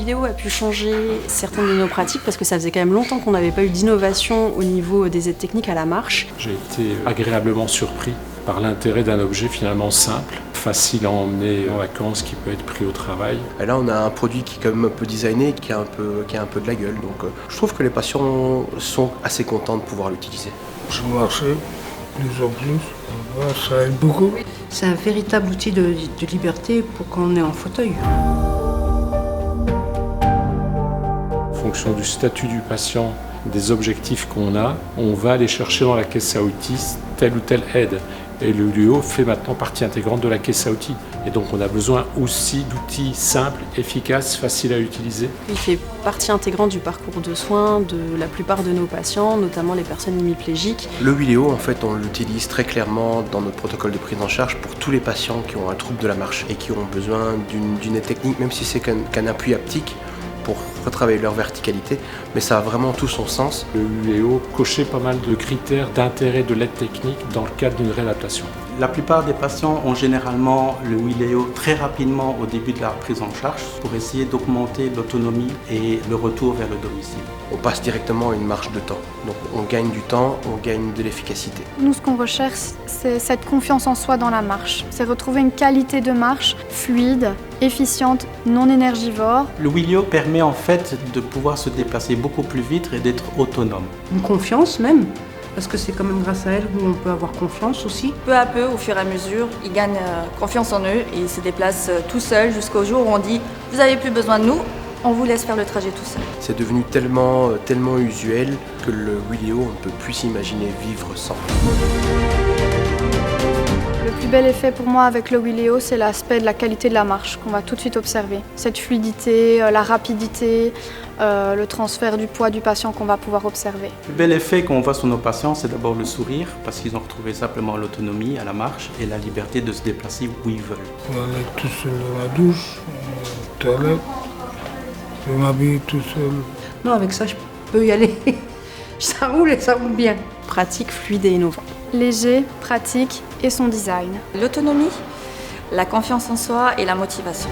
Wiléo a pu changer certaines de nos pratiques parce que ça faisait quand même longtemps qu'on n'avait pas eu d'innovation au niveau des aides techniques à la marche. J'ai été agréablement surpris par l'intérêt d'un objet finalement simple, facile à emmener en vacances, qui peut être pris au travail. Et là, on a un produit qui est quand même un peu designé, qui a un peu de la gueule. Donc, je trouve que les patients sont assez contents de pouvoir l'utiliser. Je marchais plus en plus, ça aide beaucoup. C'est un véritable outil de liberté pour quand on est en fauteuil. En fonction du statut du patient, des objectifs qu'on a, on va aller chercher dans la caisse à outils telle ou telle aide. Et le Wiléo fait maintenant partie intégrante de la caisse à outils. Et donc on a besoin aussi d'outils simples, efficaces, faciles à utiliser. Il fait partie intégrante du parcours de soins de la plupart de nos patients, notamment les personnes hémiplégiques. Le Wiléo, en fait, on l'utilise très clairement dans notre protocole de prise en charge pour tous les patients qui ont un trouble de la marche et qui ont besoin d'une aide technique, même si c'est qu'un appui haptique, pour retravailler leur verticalité, mais ça a vraiment tout son sens. Le Wiléo cochait pas mal de critères d'intérêt de l'aide technique dans le cadre d'une réadaptation. La plupart des patients ont généralement le Wiléo très rapidement au début de la prise en charge pour essayer d'augmenter l'autonomie et le retour vers le domicile. On passe directement à une marche de temps. Donc on gagne du temps, on gagne de l'efficacité. Nous, ce qu'on recherche, c'est cette confiance en soi dans la marche. C'est retrouver une qualité de marche fluide, efficiente, non énergivore. Le Wiléo permet en fait de pouvoir se déplacer beaucoup plus vite et d'être autonome. Une confiance même, parce que c'est quand même grâce à elle où on peut avoir confiance aussi. Peu à peu, au fur et à mesure, ils gagnent confiance en eux et ils se déplacent tout seuls jusqu'au jour où on dit « vous n'avez plus besoin de nous ». On vous laisse faire le trajet tout seul. C'est devenu tellement usuel que le Wiléo, on ne peut plus s'imaginer vivre sans. Le plus bel effet pour moi avec le Wiléo, c'est l'aspect de la qualité de la marche qu'on va tout de suite observer. Cette fluidité, la rapidité, le transfert du poids du patient qu'on va pouvoir observer. Le plus bel effet qu'on voit sur nos patients, c'est d'abord le sourire, parce qu'ils ont retrouvé simplement l'autonomie à la marche et la liberté de se déplacer où ils veulent. On est tout seul dans la douche, toilette. Je m'habille tout seul. Non, avec ça, je peux y aller. Ça roule et ça roule bien. Pratique, fluide et innovant. Léger, pratique et son design. L'autonomie, la confiance en soi et la motivation.